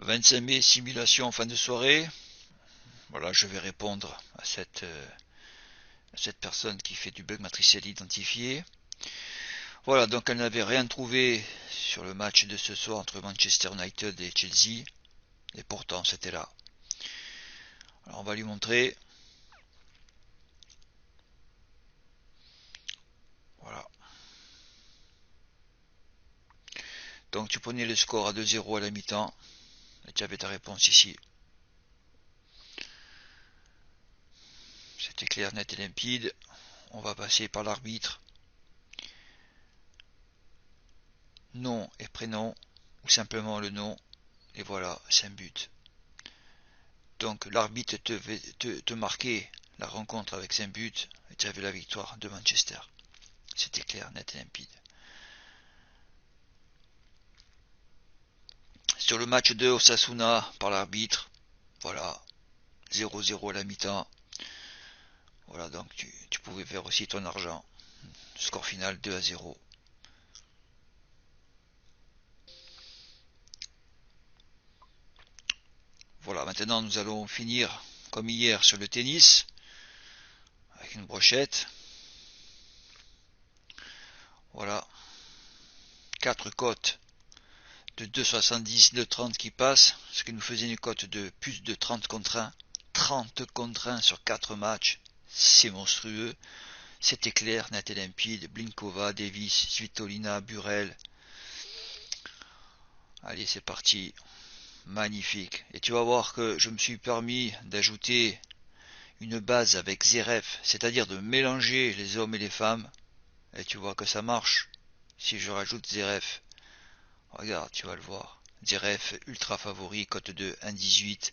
25 mai, simulation en fin de soirée. Voilà, je vais répondre à cette personne qui fait du bug matriciel identifié. Voilà, donc elle n'avait rien trouvé sur le match de ce soir entre Manchester United et Chelsea. Et pourtant, c'était là. Alors on va lui montrer. Voilà. Donc tu prenais le score à 2-0 à la mi-temps. Et tu avais ta réponse ici. C'était clair, net et limpide. On va passer par l'arbitre. Nom et prénom. Ou simplement le nom. Et voilà, c'est un but. Donc l'arbitre te marquait la rencontre avec 5 buts et tu avais la victoire de Manchester. C'était clair, net et limpide. Sur le match de Osasuna par l'arbitre, voilà, 0-0 à la mi-temps. Voilà, donc tu pouvais faire aussi ton argent. Score final 2-0. Voilà, maintenant nous allons finir comme hier sur le tennis avec une brochette. Voilà, 4 cotes de 2,70, 2,30 qui passent, ce qui nous faisait une cote de plus de 30 contre 1. 30 contre 1 sur 4 matchs, c'est monstrueux. C'était clair, net et limpide. Blinkova, Davis, Svitolina, Burel. Allez, c'est parti. Magnifique. Et tu vas voir que je me suis permis d'ajouter une base avec Zverev, c'est-à-dire de mélanger les hommes et les femmes. Et tu vois que ça marche. Si je rajoute Zverev, regarde, tu vas le voir. Zverev ultra favori, cote de 1,18.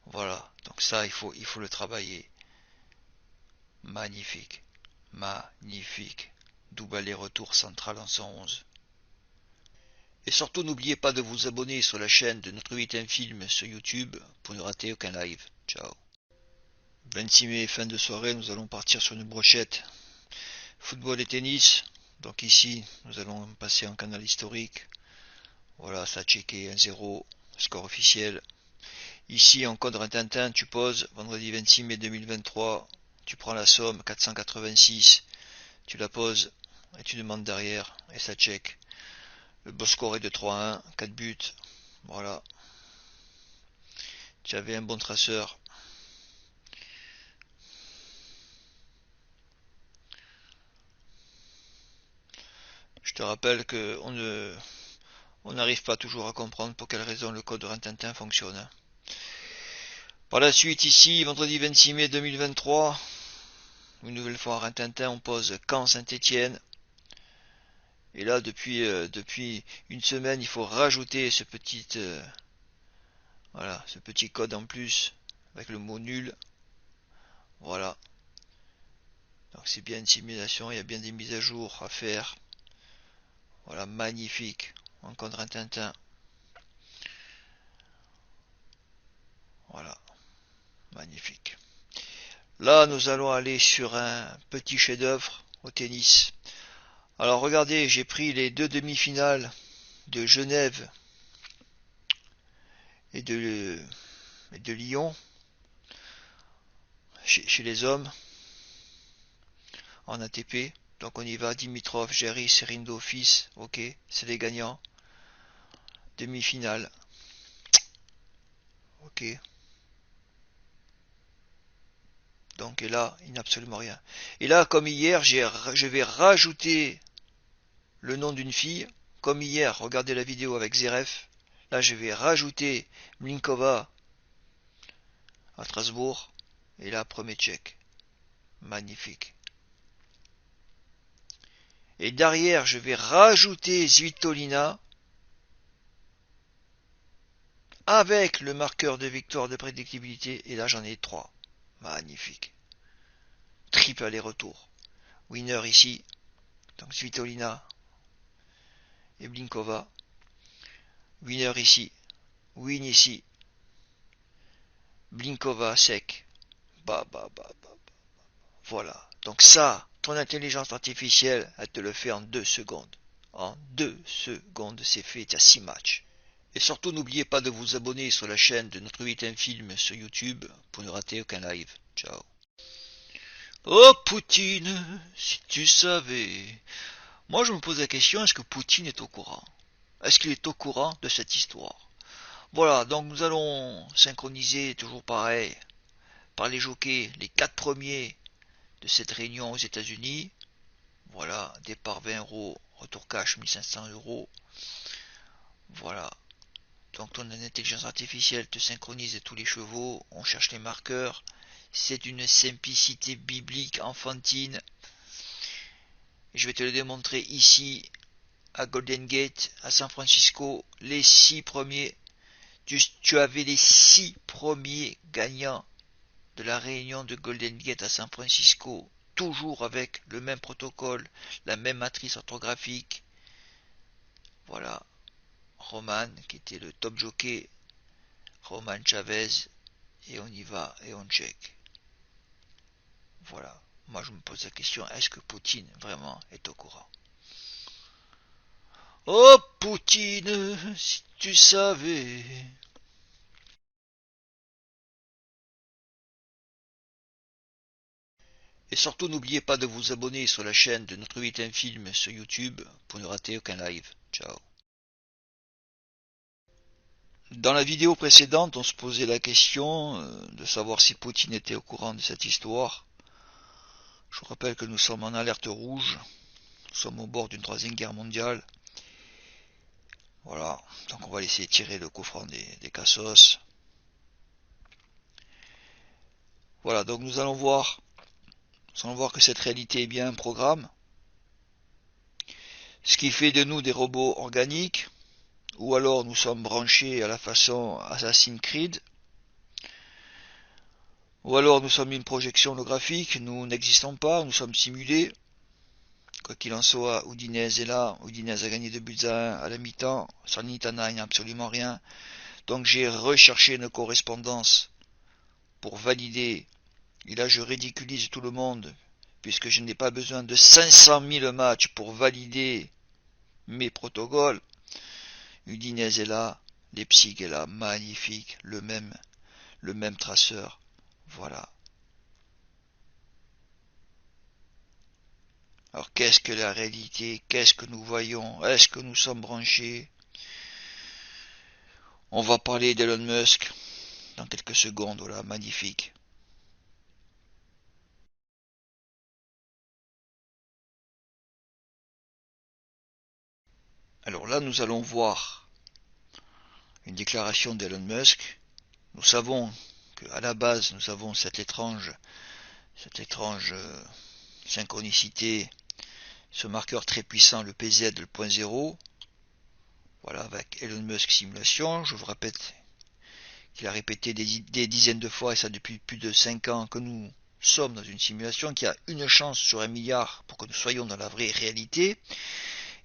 Voilà. Donc ça, il faut le travailler. Magnifique. Magnifique. Double aller-retour central en 111. Et surtout n'oubliez pas de vous abonner sur la chaîne de Notre 8 Film sur YouTube pour ne rater aucun live. Ciao. 26 mai, fin de soirée, nous allons partir sur une brochette. Football et tennis. Donc ici, nous allons passer en canal historique. Voilà, ça a checké 1-0, score officiel. Ici, en code Rintintin, tu poses, vendredi 26 mai 2023, tu prends la somme, 486, tu la poses, et tu demandes derrière, et ça check. Le beau score est de 3-1, 4 buts, voilà. Tu avais un bon traceur. Je te rappelle que on n'arrive pas toujours à comprendre pour quelle raison le code Rintintin fonctionne. Par la suite, ici, vendredi 26 mai 2023, une nouvelle fois à Rintintin, on pose Caen Saint-Étienne. Et là, depuis une semaine, il faut rajouter voilà, ce petit code en plus avec le mot nul. Voilà. Donc c'est bien une simulation, il y a bien des mises à jour à faire. Voilà, magnifique. En code Rintintin. Voilà, magnifique. Là, nous allons aller sur un petit chef-d'œuvre au tennis. Alors regardez, j'ai pris les deux demi-finales de Genève et de Lyon chez les hommes en ATP. Donc on y va, Dimitrov, Jarry, Serindo, Fils, ok, c'est les gagnants. Demi-finale, ok. Donc et là, il n'y a absolument rien. Et là, comme hier, je vais rajouter le nom d'une fille. Comme hier, regardez la vidéo avec Zverev. Là, je vais rajouter Blinkova à Strasbourg. Et là, premier check. Magnifique. Et derrière, je vais rajouter Svitolina avec le marqueur de victoire de prédictibilité. Et là, j'en ai 3. Magnifique. Triple aller-retour. Winner ici. Donc Svitolina et Blinkova. Winner ici. Win ici. Blinkova sec. Bah, bah, bah, bah. Voilà. Donc ça, ton intelligence artificielle, elle te le fait en 2 secondes. En 2 secondes, c'est fait. Tu as 6 matchs. Et surtout n'oubliez pas de vous abonner sur la chaîne de notre 8ème film sur YouTube pour ne rater aucun live. Ciao. Oh Poutine, si tu savais. Moi je me pose la question, est-ce que Poutine est au courant? Est-ce qu'il est au courant de cette histoire? Voilà, donc nous allons synchroniser, toujours pareil, par les jockeys, les 4 premiers de cette réunion aux États-Unis. Voilà, départ 20 €, retour cash 1500 €. Voilà, donc ton intelligence artificielle te synchronise tous les chevaux, on cherche les marqueurs. C'est d'une simplicité biblique enfantine. Je vais te le démontrer ici à Golden Gate, à San Francisco, les 6 premiers. Tu avais les 6 premiers gagnants de la réunion de Golden Gate à San Francisco, toujours avec le même protocole, la même matrice orthographique. Voilà, Roman qui était le top jockey, Roman Chavez, et on y va et on check. Voilà, moi je me pose la question, est-ce que Poutine vraiment est au courant? Oh Poutine, si tu savais. Et surtout n'oubliez pas de vous abonner sur la chaîne de notre 8ème film sur YouTube pour ne rater aucun live. Ciao. Dans la vidéo précédente, on se posait la question de savoir si Poutine était au courant de cette histoire. Je vous rappelle que nous sommes en alerte rouge, nous sommes au bord d'une troisième guerre mondiale. Voilà, donc on va laisser tirer le coup franc des cassos. Voilà, donc nous allons voir que cette réalité est bien un programme, ce qui fait de nous des robots organiques, ou alors nous sommes branchés à la façon Assassin's Creed, ou alors nous sommes une projection holographique, nous n'existons pas, nous sommes simulés. Quoi qu'il en soit, Udinese est là, Udinese a gagné 2 buts à 1 à la mi-temps, Salernitana il n'y a absolument rien. Donc j'ai recherché une correspondance pour valider, et là je ridiculise tout le monde, puisque je n'ai pas besoin de 500 000 matchs pour valider mes protocoles. Udinese est là, Leipzig est là, magnifique, le même traceur, voilà. Alors qu'est-ce que la réalité? Qu'est-ce que nous voyons? Est-ce que nous sommes branchés? On va parler d'Elon Musk dans quelques secondes, voilà, magnifique. Alors là, nous allons voir une déclaration d'Elon Musk. Nous savons qu'à la base, nous avons cette étrange synchronicité, ce marqueur très puissant, le PZ, le point zéro. Voilà, avec Elon Musk simulation. Je vous répète qu'il a répété des dizaines de fois, et ça depuis plus de 5 ans, que nous sommes dans une simulation, qui a une chance sur 1 milliard pour que nous soyons dans la vraie réalité.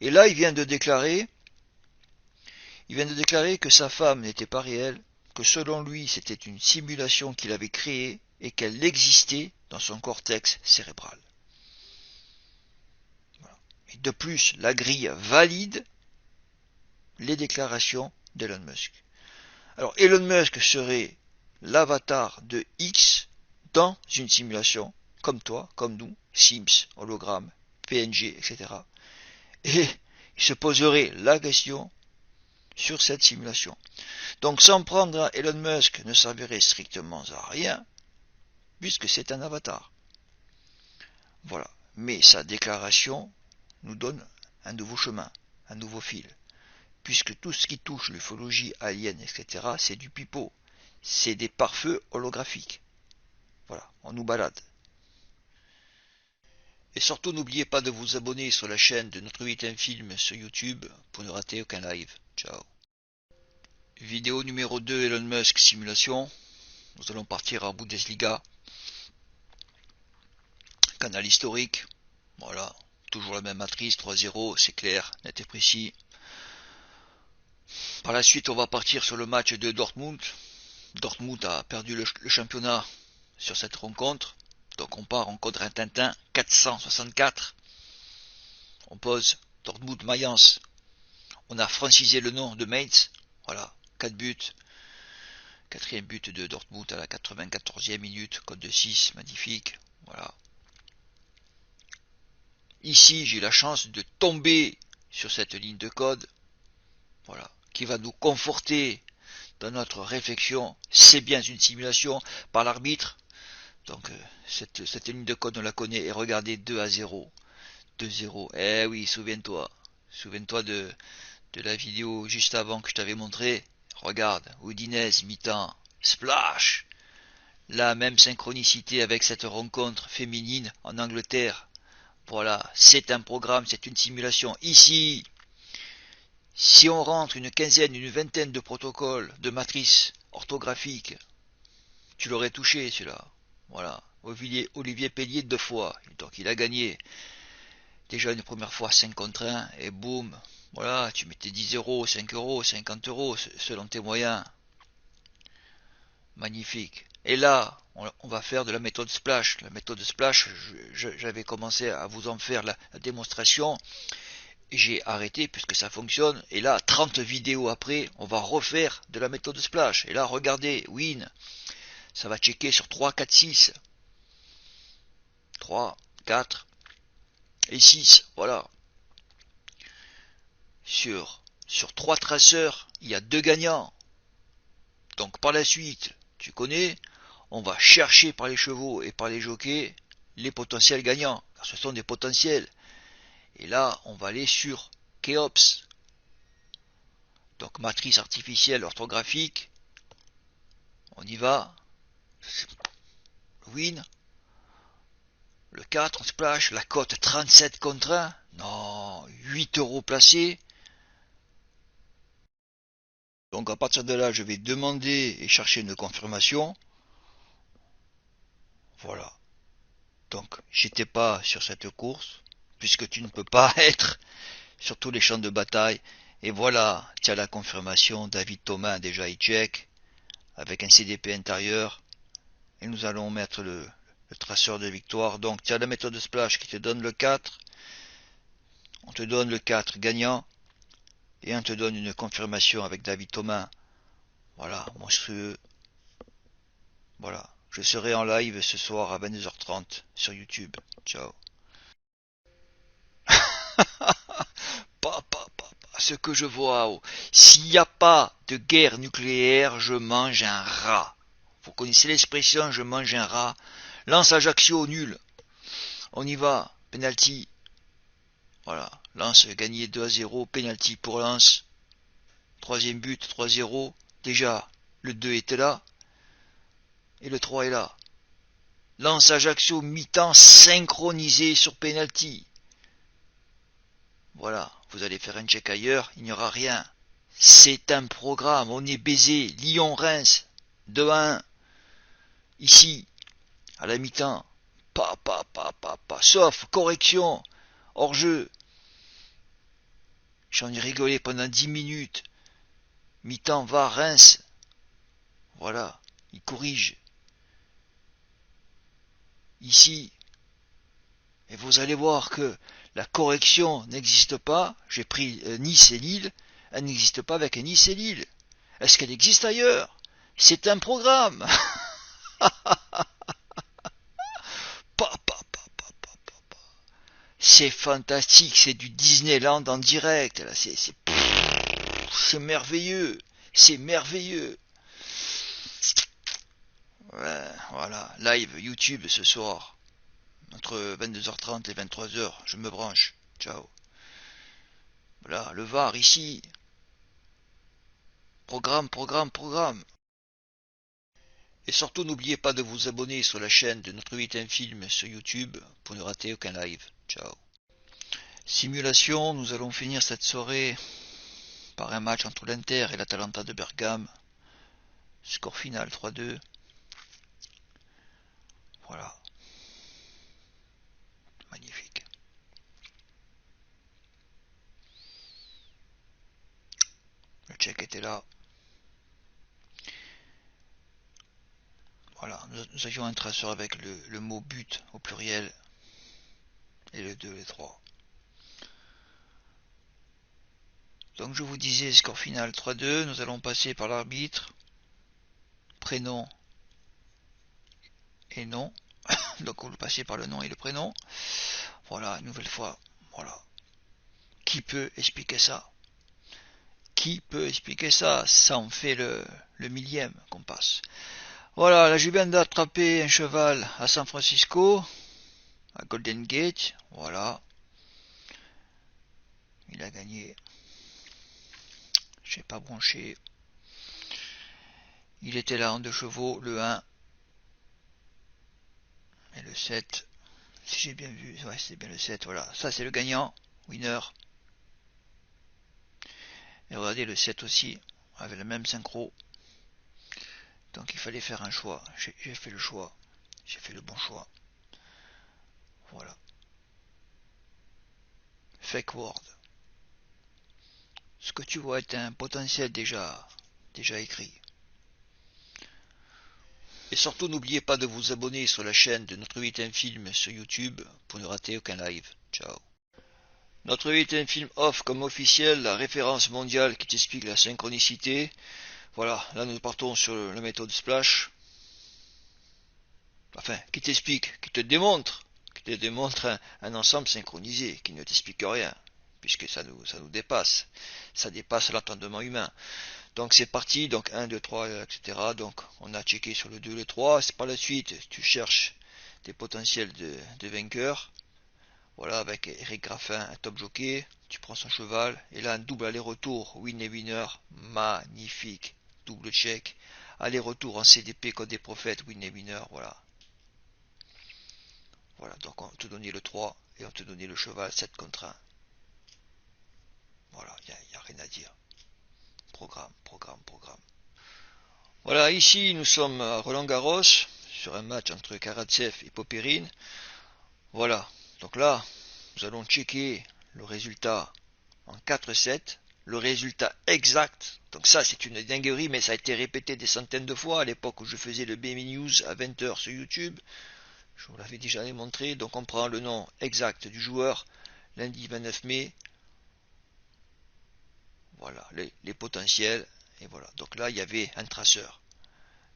Et là, il vient de déclarer que sa femme n'était pas réelle, que selon lui, c'était une simulation qu'il avait créée et qu'elle existait dans son cortex cérébral. Voilà. Et de plus, la grille valide les déclarations d'Elon Musk. Alors, Elon Musk serait l'avatar de X dans une simulation, comme toi, comme nous, Sims, hologramme, PNG, etc. Et il se poserait la question sur cette simulation. Donc s'en prendre à Elon Musk ne servirait strictement à rien, puisque c'est un avatar. Voilà. Mais sa déclaration nous donne un nouveau chemin, un nouveau fil. Puisque tout ce qui touche l'ufologie, alien, etc., c'est du pipeau. C'est des pare-feux holographiques. Voilà, on nous balade. Et surtout n'oubliez pas de vous abonner sur la chaîne de notre 8ème film sur YouTube pour ne rater aucun live. Ciao. Vidéo numéro 2, Elon Musk simulation. Nous allons partir à Bundesliga. Canal historique. Voilà. Toujours la même matrice, 3-0, c'est clair, net et précis. Par la suite, on va partir sur le match de Dortmund. Dortmund a perdu le championnat sur cette rencontre. Donc on part en code Rintintin 464. On pose Dortmund Mayence. On a francisé le nom de Mainz. Voilà, 4 buts. Quatrième but de Dortmund à la 94e minute, code de 6, magnifique. Voilà. Ici, j'ai la chance de tomber sur cette ligne de code. Voilà, qui va nous conforter dans notre réflexion. C'est bien une simulation par l'arbitre. Donc, cette ligne de code, on la connaît. Et regardez, 2-0. 2-0. Eh oui, souviens-toi. Souviens-toi de la vidéo juste avant que je t'avais montré. Regarde, Udinese, mi-temps, splash. La même synchronicité avec cette rencontre féminine en Angleterre. Voilà, c'est un programme, c'est une simulation. Ici, si on rentre une quinzaine, une vingtaine de protocoles, de matrices orthographiques, tu l'aurais touché celui-là. Voilà, Olivier Pellier 2 fois, donc il a gagné. Déjà une première fois 5 contre 1, et boum, voilà, tu mettais 10 euros, 5 euros, 50 euros, selon tes moyens. Magnifique. Et là, on va faire de la méthode Splash. La méthode Splash, j'avais commencé à vous en faire la démonstration. J'ai arrêté puisque ça fonctionne. Et là, 30 vidéos après, on va refaire de la méthode Splash. Et là, regardez, win. Ça va checker sur 3, 4, 6. 3, 4 et 6. Voilà. Sur 3 traceurs, il y a 2 gagnants. Donc par la suite, tu connais, on va chercher par les chevaux et par les jockeys les potentiels gagnants, car ce sont des potentiels. Et là, on va aller sur Keops, donc matrice artificielle orthographique. On y va. Win. Le 4, on splash, la cote 37 contre 1. Non, 8 euros placés. Donc à partir de là, je vais demander et chercher une confirmation. Voilà. Donc, j'étais pas sur cette course, puisque tu ne peux pas être sur tous les champs de bataille. Et voilà, tu as la confirmation, David Thomas déjà il check, avec un CDP intérieur. Et nous allons mettre le traceur de victoire. Donc tu as la méthode splash qui te donne le 4. On te donne le 4 gagnant. Et on te donne une confirmation avec David Thomas. Voilà, monstrueux. Voilà. Je serai en live ce soir à 22h30 sur YouTube. Ciao. Ce que je vois, oh. S'il n'y a pas de guerre nucléaire, je mange un rat. Vous connaissez l'expression je mange un rat. Lance Ajaccio nul. On y va. Penalty. Voilà. Lance gagné 2-0. Penalty pour Lens. Troisième but, 3-0. Déjà, le 2 était là. Et le 3 est là. Lance Ajaccio mi-temps synchronisé sur penalty. Voilà. Vous allez faire un check ailleurs, il n'y aura rien. C'est un programme, on est baisé. Lyon-Reims, 2-1. Ici, à la mi-temps. Sauf correction, hors-jeu. J'en ai rigolé pendant 10 minutes. Mi-temps, va, Reims. Voilà, il corrige. Ici, et vous allez voir que la correction n'existe pas. J'ai pris Nice et Lille. Elle n'existe pas avec Nice et Lille. Est-ce qu'elle existe ailleurs? C'est un programme. C'est fantastique, c'est du Disneyland en direct. Là, c'est merveilleux, c'est merveilleux. Ouais, voilà, live YouTube ce soir, entre 22h30 et 23h, je me branche. Ciao. Voilà, le VAR ici. Programme, programme, programme. Et surtout, n'oubliez pas de vous abonner sur la chaîne de Notre 8 Film sur YouTube pour ne rater aucun live. Ciao. Simulation, nous allons finir cette soirée par un match entre l'Inter et l'Atalanta de Bergame. Score final 3-2. Voilà. Magnifique. Le check était là. Voilà. Nous avions un traceur avec le mot but au pluriel. Et le 2 et 3. Donc je vous disais, score final 3-2, nous allons passer par l'arbitre, prénom et nom. Donc on va passer par le nom et le prénom. Voilà, une nouvelle fois, voilà. Qui peut expliquer ça? Qui peut expliquer ça? Ça en fait le millième qu'on passe. Voilà, là je viens d'attraper un cheval à San Francisco, à Golden Gate, voilà. Il a gagné. J'ai pas branché. Il était là en 2 chevaux, le 1 et le 7. Si j'ai bien vu, ouais, c'est bien le 7, voilà. Ça c'est le gagnant, winner. Et regardez le 7 aussi, avec le même synchro. Donc il fallait faire un choix. J'ai fait le choix. J'ai fait le bon choix. Voilà. Fake word. Ce que tu vois est un potentiel déjà écrit. Et surtout n'oubliez pas de vous abonner sur la chaîne de Notre 8 Film sur YouTube pour ne rater aucun live. Ciao. Notre 8 Film off comme officiel la référence mondiale qui t'explique la synchronicité. Voilà, là nous partons sur la méthode Splash. Enfin, qui te démontre un ensemble synchronisé, qui ne t'explique rien, puisque ça nous dépasse. Ça dépasse l'entendement humain. Donc c'est parti, donc 1, 2, 3, etc. Donc on a checké sur le 2, le 3. C'est par la suite, tu cherches des potentiels de vainqueurs. Voilà, avec Eric Graffin, un top jockey. Tu prends son cheval. Et là, un double aller-retour. Win et winner. Magnifique. Double check. Aller-retour en CDP code des prophètes. Win et winner. Voilà. Voilà, donc on te donnait le 3 et on te donnait le cheval 7 contre 1. Voilà, il n'y a rien à dire. Programme, programme, programme. Voilà, ici nous sommes à Roland-Garros, sur un match entre Karatsev et Popirine. Voilà, donc là, nous allons checker le résultat en 4-7, le résultat exact. Donc ça, c'est une dinguerie, mais ça a été répété des centaines de fois à l'époque où je faisais le BMI News à 20h sur YouTube. Je vous l'avais déjà démontré. Donc on prend le nom exact du joueur, lundi 29 mai. Voilà, les potentiels. Et voilà, donc là, il y avait un traceur.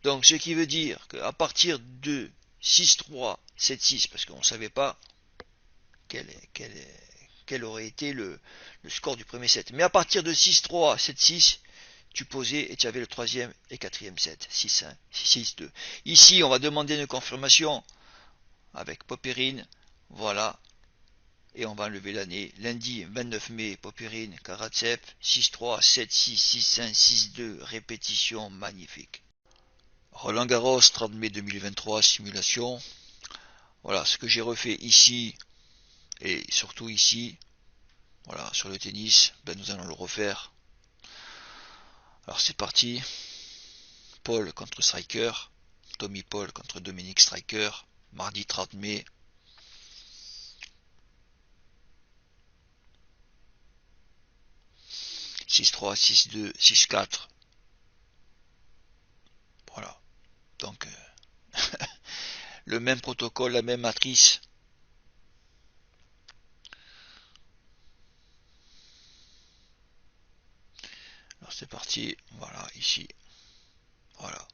Donc ce qui veut dire qu'à partir de 6-3, 7-6, parce qu'on ne savait pas quel aurait été le score du premier set. Mais à partir de 6-3, 7-6, tu posais et tu avais le troisième et quatrième set. 6-1, 6-2. Ici, on va demander une confirmation avec Popérine. Voilà. Et on va enlever l'année. Lundi 29 mai, Popérine, Karatsev, 6-3, 7-6, 6-1, 6-2, répétition magnifique. Roland Garros, 30 mai 2023, simulation. Voilà, ce que j'ai refait ici, et surtout ici, voilà, sur le tennis, ben nous allons le refaire. Alors c'est parti. Paul contre Striker. Tommy Paul contre Dominique Striker. Mardi 30 mai. « 6-3, 6-2, 6-4. Voilà. Donc, le même protocole, la même matrice. Alors c'est parti. Voilà, ici. Voilà.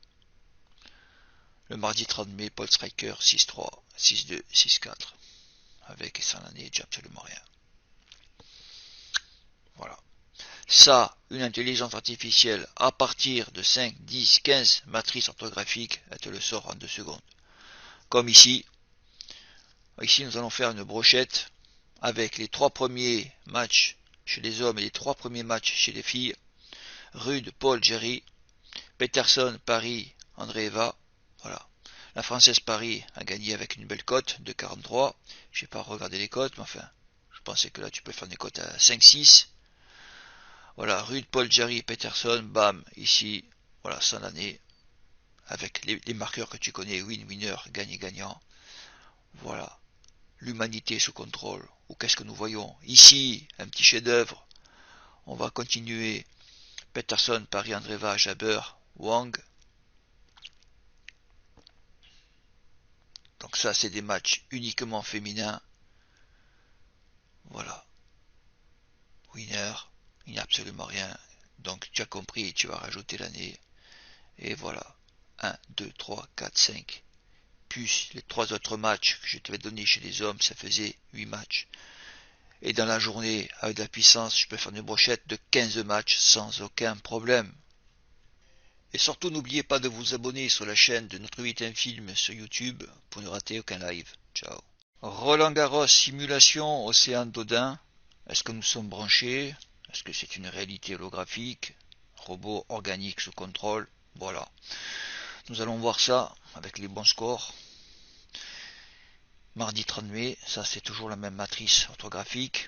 Le mardi 30 mai, Paul Striker, 6-3, 6-2, 6-4. Avec et sans l'année, j'ai absolument rien. Voilà. Ça, une intelligence artificielle à partir de 5, 10, 15 matrices orthographiques, elle te le sort en 2 secondes. Comme ici. Ici, nous allons faire une brochette avec les 3 premiers matchs chez les hommes et les 3 premiers matchs chez les filles. Rude, Paul, Jerry. Peterson, Paris, Andreeva. Voilà. La Française Paris a gagné avec une belle cote de 43. Je n'ai pas regardé les cotes, mais enfin, je pensais que là tu peux faire des cotes à 5-6. Voilà, Rude, Paul, Jerry, Peterson, bam, ici, voilà, 100 l'année, avec les marqueurs que tu connais, win, winner, gagnant, gagnant. Voilà, l'humanité sous contrôle. Ou qu'est-ce que nous voyons? Ici, un petit chef-d'œuvre. On va continuer. Peterson, Paris, Andreeva, Jabber, Wang. Donc ça, c'est des matchs uniquement féminins. Voilà. Winner. il n'y a absolument rien. Donc tu as compris, tu vas rajouter l'année. Et voilà. 1, 2, 3, 4, 5. Plus les 3 autres matchs que je t'avais donnés chez les hommes, ça faisait 8 matchs. Et dans la journée, avec de la puissance, je peux faire une brochette de 15 matchs sans aucun problème. Et surtout, n'oubliez pas de vous abonner sur la chaîne de Notre 8 Film sur YouTube pour ne rater aucun live. Ciao. Roland Garros simulation Océane Dodin. Est-ce que nous sommes branchés? Est-ce que c'est une réalité holographique? Robot organique sous contrôle? Voilà. Nous allons voir ça avec les bons scores. Mardi 30 mai, ça c'est toujours la même matrice orthographique.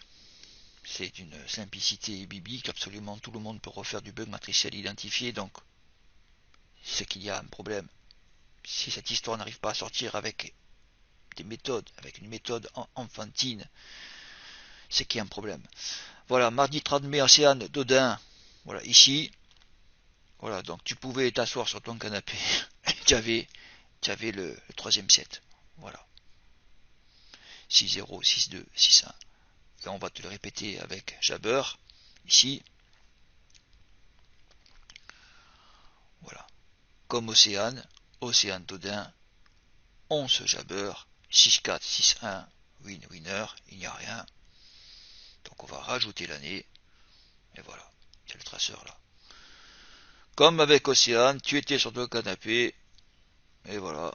C'est d'une simplicité biblique, absolument tout le monde peut refaire du bug matriciel identifié, donc c'est qu'il y a un problème. Si cette histoire n'arrive pas à sortir avec des méthodes, avec une méthode enfantine, c'est qu'il y a un problème. Voilà, mardi 30 mai, Océane Dodin, voilà, ici. Voilà, donc tu pouvais t'asseoir sur ton canapé, tu avais le troisième set. Voilà. 6-0, 6-2, 6-1. Et on va te le répéter avec Jabber, ici. Voilà. Comme Océane, Océane Dodin, 11 Jabber, 6-4, 6-1, winner, il n'y a rien. Donc on va rajouter l'année, et voilà, il y a le traceur là. Comme avec Océane, tu étais sur ton canapé, et voilà,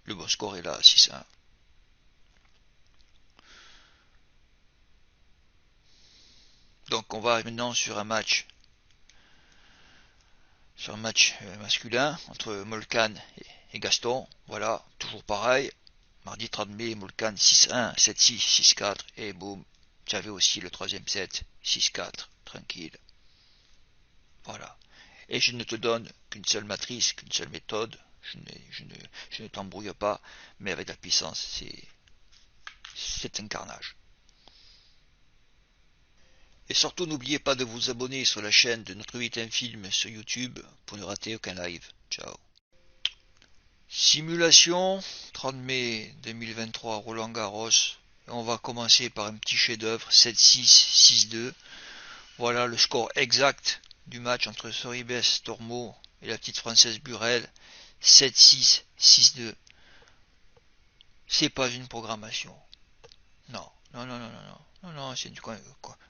le bon score est là, 6-1. Donc on va maintenant sur un match masculin entre Molcan et Gaston. Voilà, toujours pareil. Mardi 30 mai, Molcan 6-1, 7-6, 6-4 et boum, tu avais aussi le troisième set, 6-4, tranquille. Voilà. Et je ne te donne qu'une seule matrice, qu'une seule méthode. Je ne t'embrouille pas, mais avec la puissance, c'est un carnage. Et surtout, n'oubliez pas de vous abonner sur la chaîne de Notre 8 Film sur YouTube pour ne rater aucun live. Ciao. Simulation, 30 mai 2023, Roland Garros. Et on va commencer par un petit chef-d'œuvre, 7-6, 6-2. Voilà le score exact du match entre Soribes Tormo et la petite française Burel. 7-6, 6-2. C'est pas une programmation. Non, non, non, non, non, non, non, non, c'est une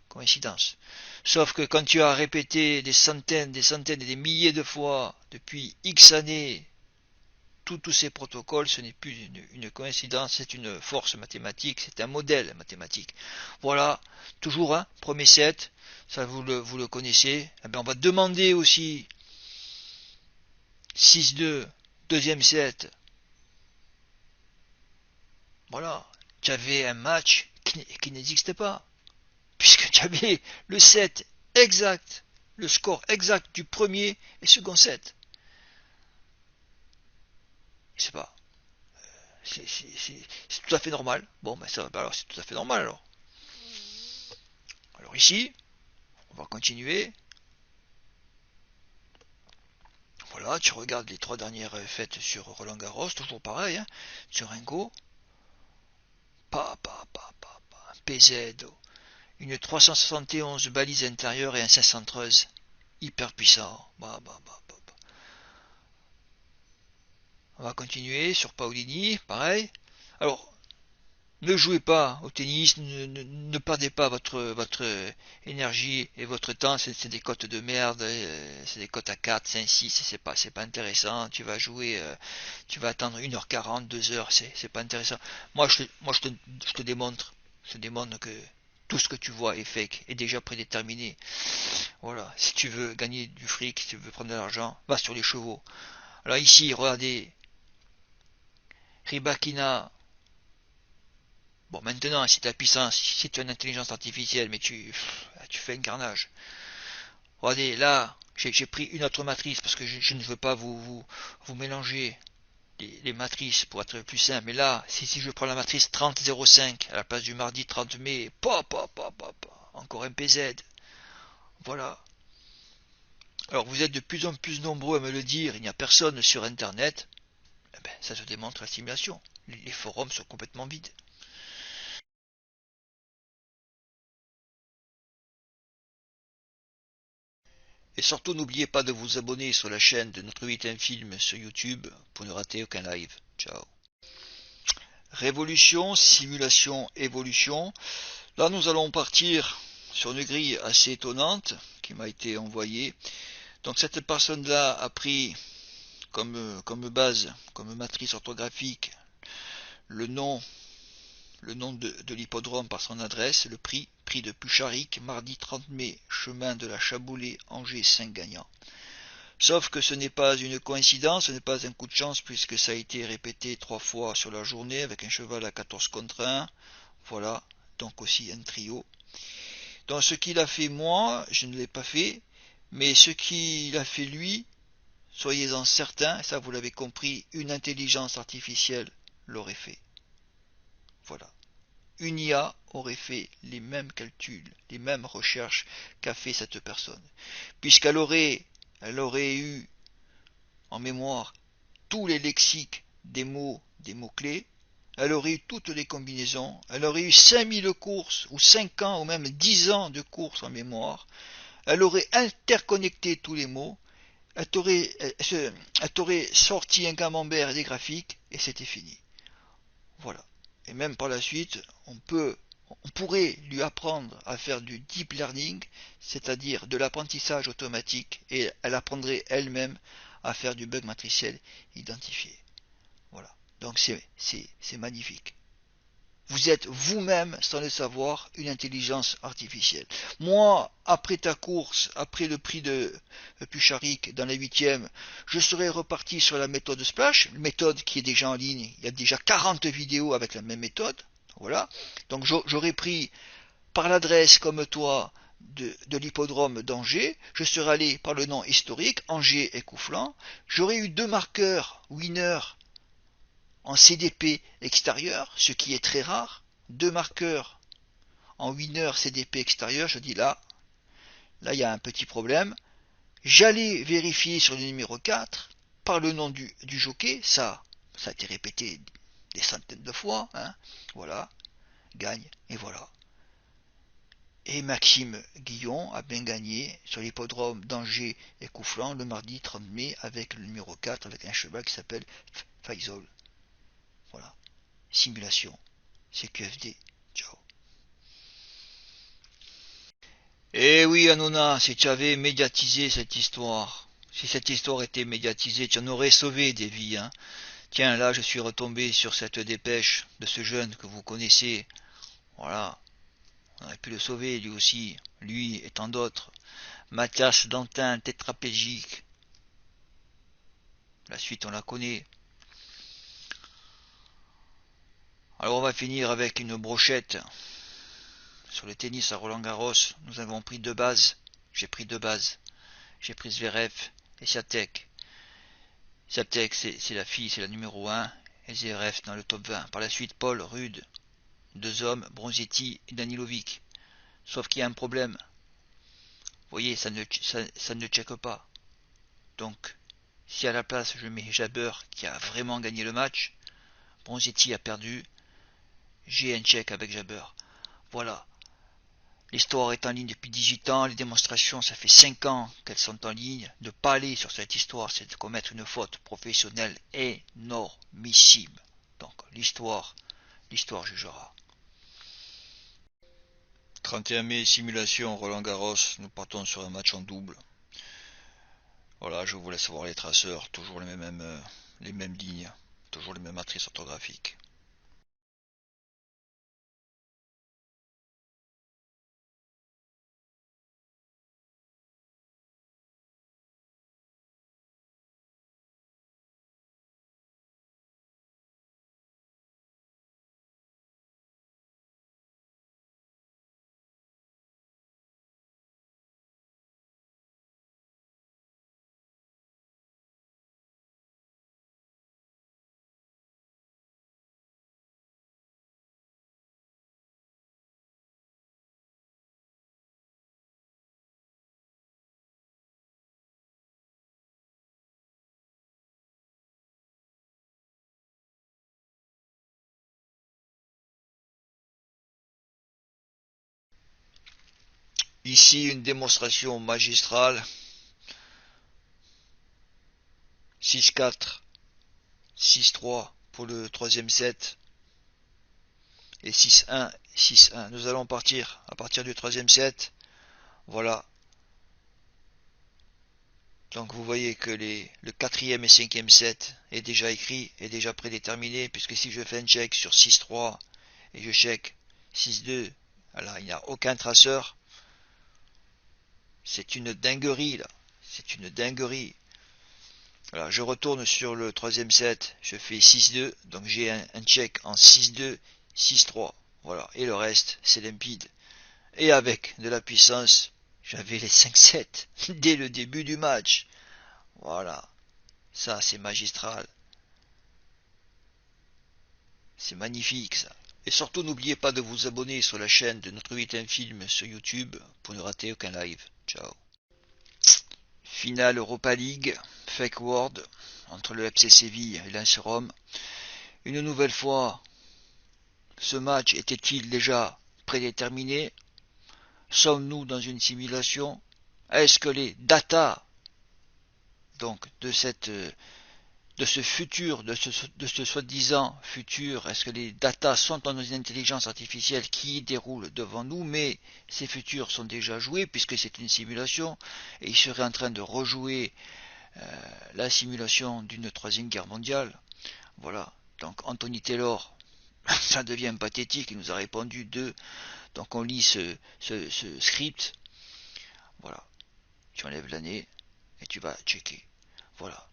coïncidence. Sauf que quand tu as répété des centaines et des milliers de fois depuis X années tous ces protocoles, ce n'est plus une coïncidence, c'est une force mathématique, c'est un modèle mathématique. Voilà, toujours un premier set, ça vous le connaissez. Eh bien, on va demander aussi 6-2, deuxième set. Voilà, tu avais un match qui n'existe pas, puisque tu avais le set exact, le score exact du premier et second set. C'est pas, c'est tout à fait normal. Bon, ben ça, alors c'est tout à fait normal alors. Alors ici, on va continuer. Voilà, tu regardes les 3 dernières fêtes sur Roland Garros, toujours pareil, hein, sur un go. PZ, une 371 balise intérieure et un 513 hyper puissant. On va continuer sur Paolini, pareil. Alors, ne jouez pas au tennis, ne perdez pas votre énergie et votre temps, c'est des cotes de merde, c'est des cotes à 4, 5, 6, c'est pas intéressant, tu vas jouer, tu vas attendre 1h40, 2h, c'est pas intéressant. Je te démontre, que tout ce que tu vois est fake, est déjà prédéterminé. Voilà, si tu veux gagner du fric, si tu veux prendre de l'argent, va sur les chevaux. Alors ici, regardez, Ribakina. Bon, maintenant, si tu as puissance, si tu as une intelligence artificielle, mais tu fais un carnage. Regardez, là, j'ai pris une autre matrice parce que je ne veux pas vous mélanger les matrices pour être plus simple. Mais là, si je prends la matrice 3005 à la place du mardi 30 mai, encore un PZ. Voilà. Alors, vous êtes de plus en plus nombreux à me le dire, il n'y a personne sur Internet. Eh ben, ça se démontre la simulation. Les forums sont complètement vides. Et surtout n'oubliez pas de vous abonner sur la chaîne de Notre 8 Film sur YouTube pour ne rater aucun live. Ciao. Révolution, simulation, évolution. Là nous allons partir sur une grille assez étonnante qui m'a été envoyée. Donc cette personne-là a pris comme base, comme matrice orthographique, le nom, de l'hippodrome par son adresse, le prix de Pucharic, mardi 30 mai, chemin de la Chaboulée, Angers 5 gagnants. Sauf que ce n'est pas une coïncidence, ce n'est pas un coup de chance puisque ça a été répété 3 fois sur la journée avec un cheval à 14 contre 1. Voilà, donc aussi un trio. Donc ce qu'il a fait moi, je ne l'ai pas fait, mais ce qu'il a fait lui, soyez-en certains, ça vous l'avez compris, une intelligence artificielle l'aurait fait. Voilà. Une IA aurait fait les mêmes calculs, les mêmes recherches qu'a fait cette personne. Elle aurait eu en mémoire tous les lexiques des mots-clés, elle aurait eu toutes les combinaisons, elle aurait eu 5000 courses, ou 5 ans, ou même 10 ans de courses en mémoire, elle aurait interconnecté tous les mots, elle t'aurait sorti un camembert et des graphiques, et c'était fini. Voilà. Et même par la suite, on pourrait lui apprendre à faire du deep learning, c'est-à-dire de l'apprentissage automatique, et elle apprendrait elle-même à faire du bug matriciel identifié. Voilà. Donc c'est magnifique. Vous êtes vous-même, sans le savoir, une intelligence artificielle. Moi, après ta course, après le prix de Pucharic dans la 8e, je serais reparti sur la méthode Splash, une méthode qui est déjà en ligne. Il y a déjà 40 vidéos avec la même méthode. Voilà. Donc j'aurais pris par l'adresse comme toi de l'hippodrome d'Angers, je serais allé par le nom historique, Angers et Coufflan. J'aurais eu deux marqueurs winner en CDP extérieur, ce qui est très rare, deux marqueurs en winner CDP extérieur, je dis là il y a un petit problème. J'allais vérifier sur le numéro 4 par le nom du jockey, ça a été répété des centaines de fois, hein, voilà, gagne, et voilà. Et Maxime Guillon a bien gagné sur l'hippodrome d'Angers et Coufflan le mardi 30 mai avec le numéro 4, avec un cheval qui s'appelle Faisal. Voilà. Simulation. C'est QFD. Ciao. Eh oui, Hanouna, si tu avais médiatisé cette histoire, si cette histoire était médiatisée, tu en aurais sauvé des vies, hein. Tiens, là, je suis retombé sur cette dépêche de ce jeune que vous connaissez. Voilà. On aurait pu le sauver, lui aussi. Lui et tant d'autres. Mathias Dantin, tétraplégique. La suite, on la connaît. Alors, on va finir avec une brochette. Sur le tennis à Roland-Garros, nous avons pris deux bases. J'ai pris deux bases. J'ai pris Zverev et Swiatek. Swiatek, c'est la fille, c'est la numéro 1. Et Zverev dans le top 20. Par la suite, Paul, Rude. Deux hommes, Bronzetti et Danilovic. Sauf qu'il y a un problème. Vous voyez, ça ne check pas. Donc, si à la place je mets Jabber qui a vraiment gagné le match, Bronzetti a perdu, j'ai un check avec Jabber. Voilà. L'histoire est en ligne depuis 18 ans, les démonstrations, ça fait 5 ans qu'elles sont en ligne. Ne pas aller sur cette histoire, c'est de commettre une faute professionnelle énormissime. Donc, l'histoire jugera. 31 mai, simulation Roland-Garros, nous partons sur un match en double. Voilà, je vous laisse voir les traceurs, toujours les mêmes lignes, toujours les mêmes matrices orthographiques. Ici une démonstration magistrale 6-4, 6-3 pour le troisième set. Et 6-1, 6-1. Nous allons partir à partir du troisième set. Voilà. Donc vous voyez que le quatrième et cinquième set est déjà écrit, est déjà prédéterminé, puisque si je fais un check sur 6-3 et je check 6-2, alors il n'y a aucun traceur. C'est une dinguerie là. C'est une dinguerie. Alors je retourne sur le troisième set, je fais 6-2, donc j'ai un check en 6-2, 6-3. Voilà. Et le reste, c'est limpide. Et avec de la puissance, j'avais les 5-7 dès le début du match. Voilà. Ça, c'est magistral. C'est magnifique ça. Et surtout, n'oubliez pas de vous abonner sur la chaîne de notre 8ème film sur YouTube pour ne rater aucun live. Ciao. Finale Europa League, Fake World, entre le FC Séville et l'AS Rome. Une nouvelle fois, ce match était-il déjà prédéterminé? Sommes-nous dans une simulation? Est-ce que les datas donc de ce futur, de ce soi-disant futur, est-ce que les datas sont dans une intelligence artificielle qui déroule devant nous, mais ces futurs sont déjà joués puisque c'est une simulation et ils seraient en train de rejouer la simulation d'une troisième guerre mondiale. Voilà. Donc Anthony Taylor, ça devient pathétique, il nous a répondu donc on lit ce script, voilà, tu enlèves l'année et tu vas checker. Voilà.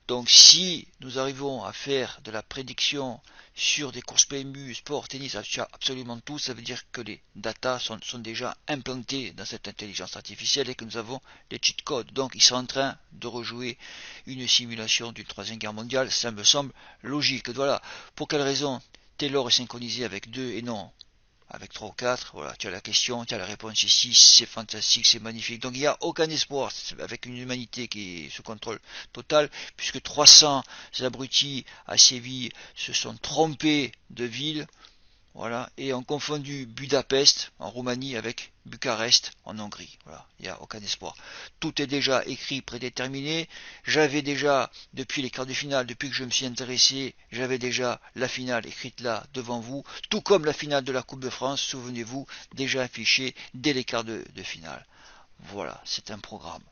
Donc si nous arrivons à faire de la prédiction sur des courses PMU, sport, tennis, absolument tout, ça veut dire que les datas sont déjà implantés dans cette intelligence artificielle et que nous avons les cheat codes. Donc ils sont en train de rejouer une simulation d'une troisième guerre mondiale, ça me semble logique. Voilà. Pour quelle raison Taylor est synchronisé avec 2 et non avec 3 ou 4, voilà, tu as la question, tu as la réponse ici, c'est fantastique, c'est magnifique. Donc il n'y a aucun espoir avec une humanité qui est sous contrôle total, puisque 300 abrutis à Séville se sont trompés de ville, voilà, et ont confondu Budapest en Roumanie avec Bucarest en Hongrie. Voilà, il n'y a aucun espoir. Tout est déjà écrit, prédéterminé. J'avais déjà, depuis les quarts de finale, depuis que je me suis intéressé, j'avais déjà la finale écrite là devant vous, tout comme la finale de la Coupe de France, souvenez-vous, déjà affichée dès les quarts de finale. Voilà, c'est un programme.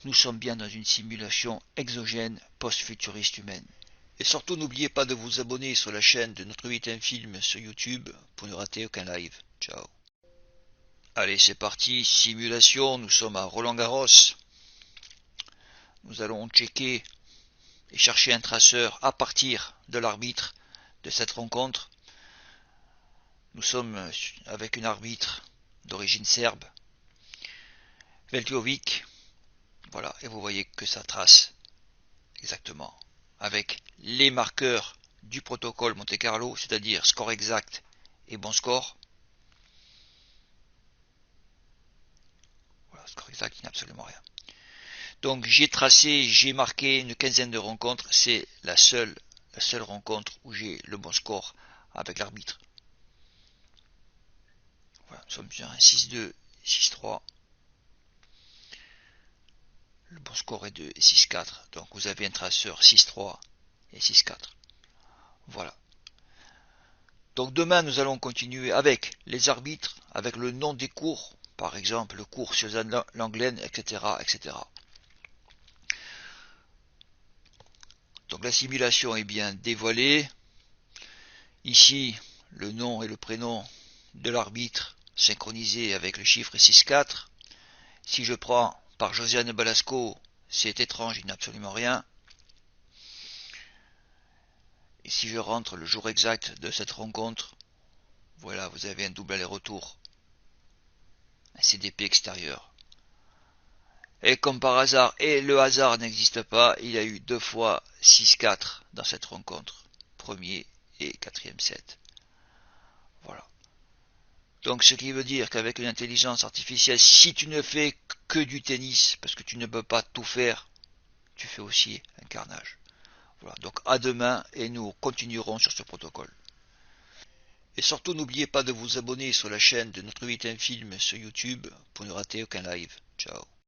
Nous sommes bien dans une simulation exogène post-futuriste humaine. Et surtout n'oubliez pas de vous abonner sur la chaîne de notre 8ème film sur YouTube pour ne rater aucun live. Ciao. Allez, c'est parti, simulation, nous sommes à Roland-Garros. Nous allons checker et chercher un traceur à partir de l'arbitre de cette rencontre. Nous sommes avec une arbitre d'origine serbe, Veljković. Voilà, et vous voyez que ça trace exactement avec les marqueurs du protocole Monte-Carlo, c'est-à-dire score exact et bon score. Voilà, score exact, il n'y a absolument rien. Donc j'ai tracé, j'ai marqué une quinzaine de rencontres, c'est la seule rencontre où j'ai le bon score avec l'arbitre. Voilà, nous sommes sur un 6-2, 6-3. Le bon score est de 6-4, donc vous avez un traceur 6-3 et 6-4. Voilà. Donc demain, nous allons continuer avec les arbitres, avec le nom des cours, par exemple le cours Suzanne Langlaine, etc., etc. Donc la simulation est bien dévoilée. Ici, le nom et le prénom de l'arbitre synchronisé avec le chiffre 6-4. Si je prends par Josiane Balasco, c'est étrange, il n'y a absolument rien. Et si je rentre le jour exact de cette rencontre, voilà, vous avez un double aller-retour, un CDP extérieur. Et comme par hasard, et le hasard n'existe pas, il y a eu 2 fois 6-4 dans cette rencontre, premier et quatrième set. Voilà. Donc ce qui veut dire qu'avec une intelligence artificielle, si tu ne fais que du tennis, parce que tu ne peux pas tout faire, tu fais aussi un carnage. Voilà, donc à demain et nous continuerons sur ce protocole. Et surtout n'oubliez pas de vous abonner sur la chaîne de notre 8ème film sur YouTube pour ne rater aucun live. Ciao.